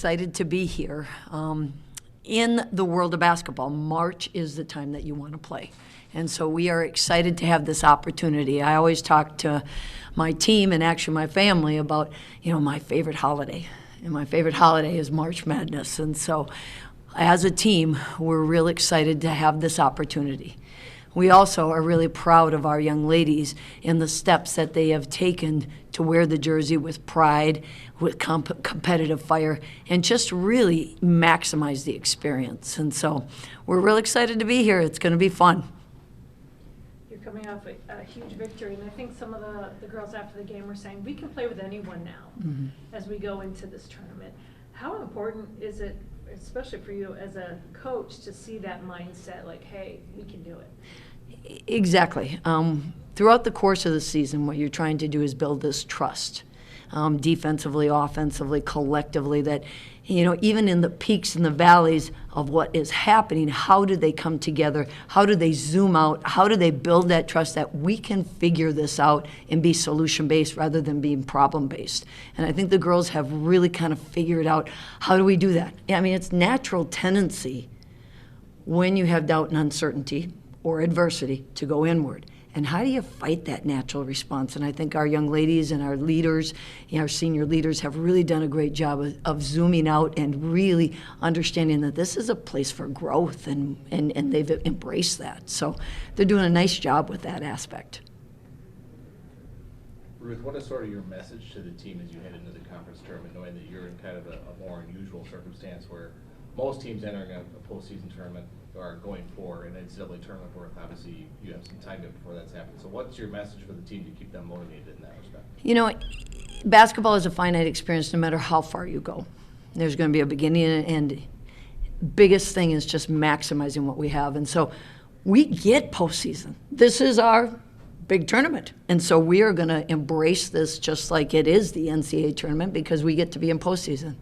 excited to be here. In the world of basketball, March is the time that you want to play. And so we are excited to have this opportunity. I always talk to my team and actually my family about, my favorite holiday. And my favorite holiday is March Madness. And so as a team, we're real excited to have this opportunity. We also are really proud of our young ladies and the steps that they have taken to wear the jersey with pride, with competitive fire, and just really maximize the experience. And so we're real excited to be here. It's going to be fun. You're coming off a huge victory, and I think some of the girls after the game were saying, we can play with anyone now as we go into this tournament. How important is it, especially for you as a coach, to see that mindset like, hey, we can do it? Exactly. Throughout the course of the season, what you're trying to do is build this trust, defensively, offensively, collectively, that, even in the peaks and the valleys of what is happening, how do they come together? How do they zoom out? How do they build that trust that we can figure this out and be solution-based rather than being problem-based? And I think the girls have really kind of figured out, how do we do that? It's natural tendency when you have doubt and uncertainty or adversity to go inward. And how do you fight that natural response? And I think our young ladies and our leaders, our senior leaders, have really done a great job of zooming out and really understanding that this is a place for growth, and they've embraced that. So they're doing a nice job with that aspect. Ruth, what is sort of your message to the team as you head into the conference tournament, knowing that you're in kind of a more unusual circumstance where most teams entering a postseason tournament are going for an NCAA tournament where obviously you have some time before that's happening. So what's your message for the team to keep them motivated in that respect? Basketball is a finite experience no matter how far you go. There's going to be a beginning and an end. Biggest thing is just maximizing what we have. And so we get postseason. This is our big tournament. And so we are going to embrace this just like it is the NCAA tournament because we get to be in postseason.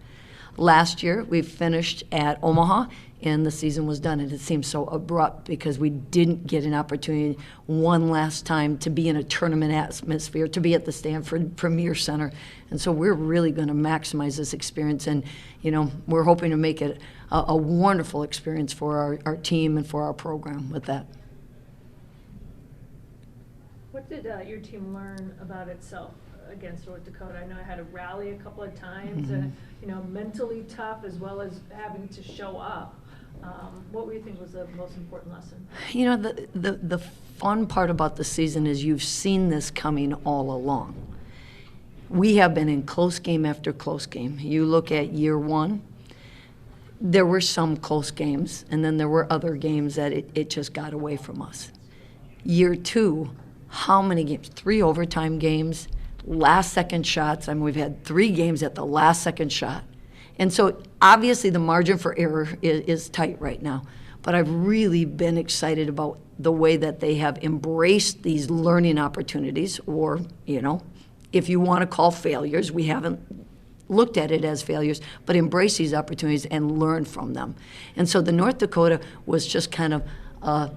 Last year, we finished at Omaha, and the season was done, and it seemed so abrupt because we didn't get an opportunity one last time to be in a tournament atmosphere, to be at the Stanford Premier Center. And so we're really going to maximize this experience, and we're hoping to make it a wonderful experience for our team and for our program with that. What did your team learn about itself against North Dakota? I know I had to rally a couple of times, and mentally tough as well as having to show up. What do you think was the most important lesson? The fun part about the season is you've seen this coming all along. We have been in close game after close game. You look at year one, there were some close games, and then there were other games that it just got away from us. Year two, how many games? 3 overtime games, last second shots. We've had 3 games at the last second shot. And so obviously the margin for error is tight right now. But I've really been excited about the way that they have embraced these learning opportunities, or, if you want to call failures, we haven't looked at it as failures, but embrace these opportunities and learn from them. And so the North Dakota was just kind of a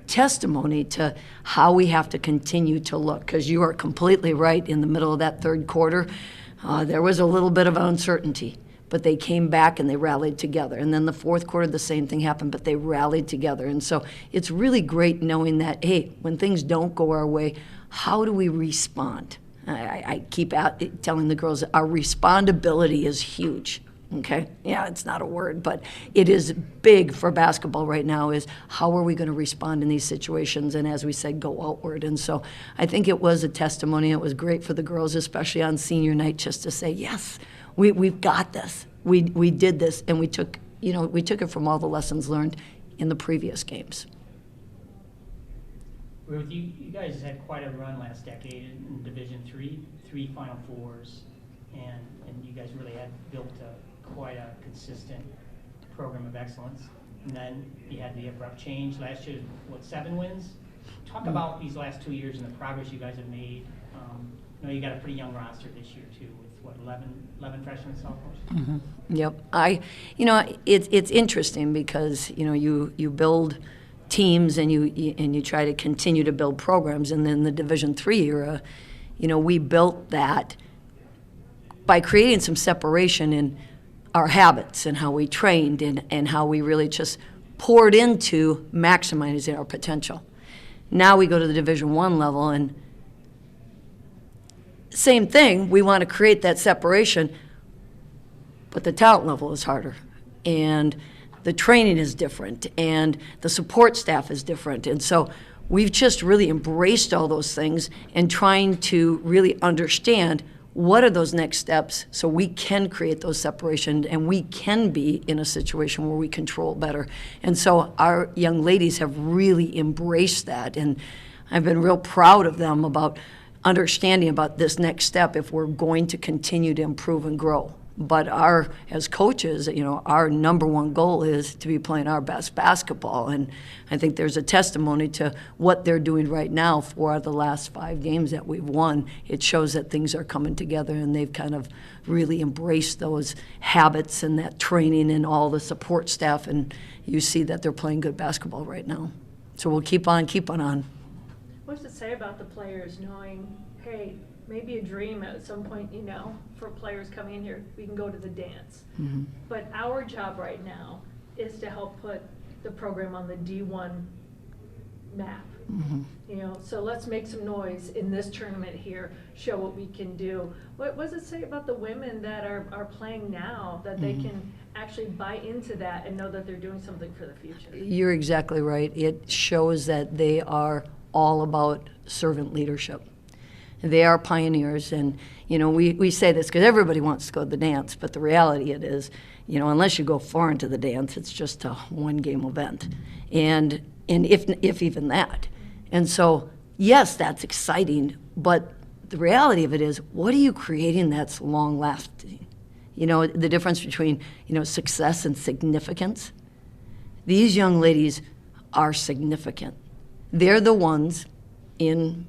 testimony to how we have to continue to look, because you are completely right. In the middle of that third quarter, there was a little bit of uncertainty, but they came back and they rallied together. And then the fourth quarter, the same thing happened, but they rallied together. And so it's really great knowing that, hey, when things don't go our way, how do we respond? I keep telling the girls our respondability is huge. Okay, yeah, it's not a word, but it is big for basketball right now, is how are we going to respond in these situations, and as we said, go outward. And so I think it was a testimony. It was great for the girls, especially on senior night, just to say, yes, we've got this. We did this, and we took it from all the lessons learned in the previous games. Ruth, you guys had quite a run last decade in Division III, 3 Final Fours, and you guys really had built quite a consistent program of excellence. And then you had the abrupt change last year. 7 wins? Talk about these last 2 years and the progress you guys have made. You got a pretty young roster this year too, with 11 freshmen and sophomores. Mm-hmm. Yep. It's interesting because you build teams and you try to continue to build programs, and then the Division III era, we built that by creating some separation in our habits and how we trained and how we really just poured into maximizing our potential. Now we go to the Division I level, and same thing, we want to create that separation, but the talent level is harder, and the training is different, and the support staff is different. And so we've just really embraced all those things and trying to really understand what are those next steps so we can create those separations and we can be in a situation where we control better. And so our young ladies have really embraced that, and I've been real proud of them about understanding about this next step if we're going to continue to improve and grow. But as coaches, our number one goal is to be playing our best basketball. And I think there's a testimony to what they're doing right now. 4 of the last 5 games that we've won, it shows that things are coming together, and they've kind of really embraced those habits and that training and all the support staff. And you see that they're playing good basketball right now. So we'll keep on keeping on. What does it say about the players knowing, hey, maybe a dream at some point, for players coming in here, we can go to the dance. Mm-hmm. But our job right now is to help put the program on the D1 map. Mm-hmm. So let's make some noise in this tournament here, show what we can do. What does it say about the women that are playing now, that they can actually buy into that and know that they're doing something for the future? You're exactly right. It shows that they are all about servant leadership. They are pioneers, and we say this because everybody wants to go to the dance, but the reality it is, unless you go far into the dance, it's just a one-game event, and if even that. And so, yes, that's exciting, but the reality of it is, what are you creating that's long-lasting? The difference between success and significance. These young ladies are significant. They're the ones in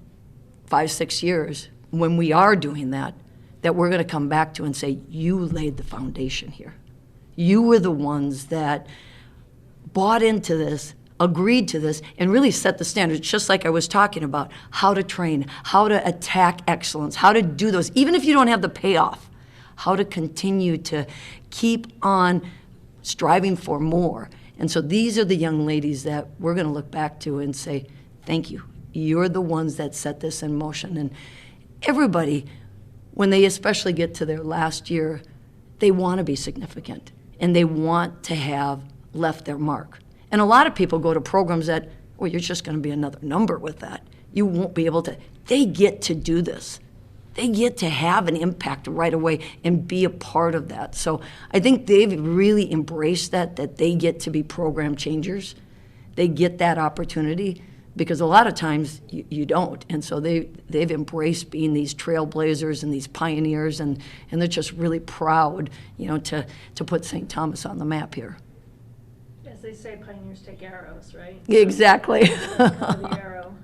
5-6 years, when we are doing that we're going to come back to and say, you laid the foundation here. You were the ones that bought into this, agreed to this, and really set the standards, just like I was talking about, how to train, how to attack excellence, how to do those, even if you don't have the payoff, how to continue to keep on striving for more. And so these are the young ladies that we're going to look back to and say, thank you. You're the ones that set this in motion. And everybody, when they especially get to their last year, they want to be significant, and they want to have left their mark. And a lot of people go to programs that, well, you're just going to be another number with that. You won't be able to. They get to do this. They get to have an impact right away and be a part of that. So I think they've really embraced that they get to be program changers. They get that opportunity, because a lot of times you don't. And so they've embraced being these trailblazers and these pioneers, and they're just really proud, to put St. Thomas on the map here. As they say, pioneers take arrows, right? Exactly. The arrow.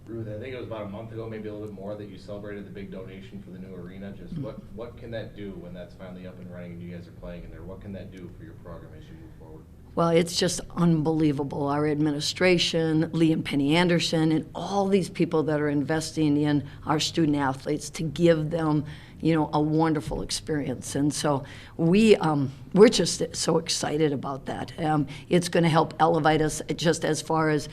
Ruth, I think it was about a month ago, maybe a little bit more, that you celebrated the big donation for the new arena. Just what can that do when that's finally up and running and you guys are playing in there? What can that do for your program as you move forward? Well, it's just unbelievable. Our administration, Lee and Penny Anderson, and all these people that are investing in our student athletes to give them, a wonderful experience. And so we're just so excited about that. It's going to help elevate us just as far as,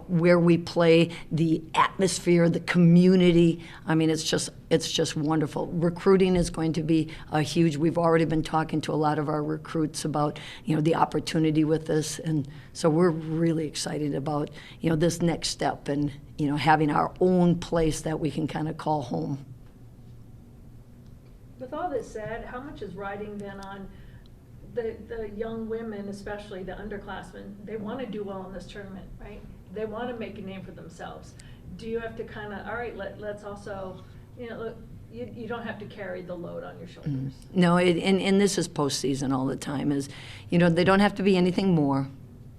where we play, the atmosphere, the community. I mean, it's just wonderful. Recruiting is going to be a huge. We've already been talking to a lot of our recruits about, the opportunity with this. And so we're really excited about, this next step and, having our own place that we can kind of call home. With all this said, how much is riding then on the young women, especially the underclassmen? They want to do well in this tournament, right? They want to make a name for themselves. Do you have to kind of, all right, let's also, look, you don't have to carry the load on your shoulders. No, and this is postseason all the time, is, they don't have to be anything more,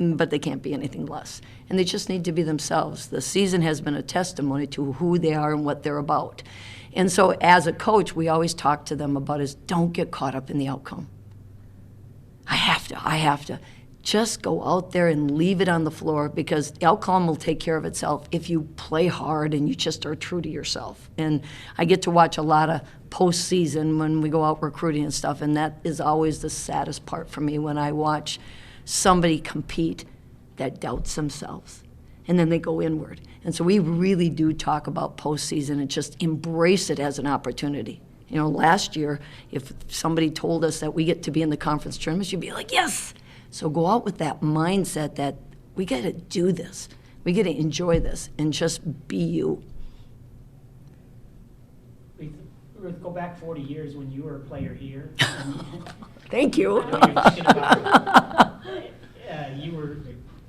but they can't be anything less. And they just need to be themselves. The season has been a testimony to who they are and what they're about. And so as a coach, we always talk to them about is don't get caught up in the outcome. I have to. just go out there and leave it on the floor, because the outcome will take care of itself if you play hard and you just are true to yourself. And I get to watch a lot of postseason when we go out recruiting and stuff, and that is always the saddest part for me, when I watch somebody compete that doubts themselves, and then they go inward. And so we really do talk about postseason and just embrace it as an opportunity. You know, last year, if somebody told us that we get to be in the conference tournaments, you'd be like, yes! So go out with that mindset that we got to do this. We got to enjoy this and just be you. Ruth, go back 40 years when you were a player here. Thank you. I know you're thinking about it. You were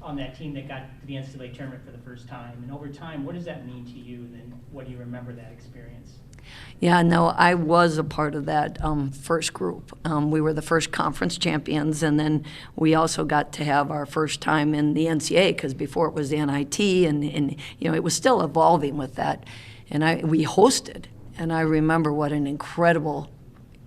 on that team that got to the NCAA tournament for the first time. And over time, what does that mean to you? And then what do you remember that experience? Yeah, no, I was a part of that first group. We were the first conference champions, and then we also got to have our first time in the NCAA, because before it was the NIT, and you know, it was still evolving with that. And we hosted, and I remember what an incredible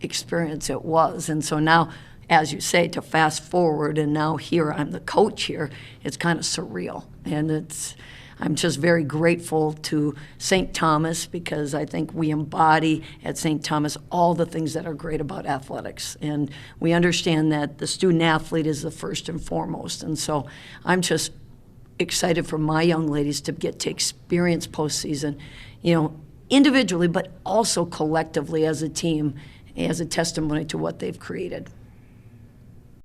experience it was. And so now, as you say, to fast forward, and now here I'm the coach here, it's kind of surreal. And I'm just very grateful to St. Thomas, because I think we embody at St. Thomas all the things that are great about athletics. And we understand that the student athlete is the first and foremost. And so I'm just excited for my young ladies to get to experience postseason, you know, individually, but also collectively as a team, as a testimony to what they've created.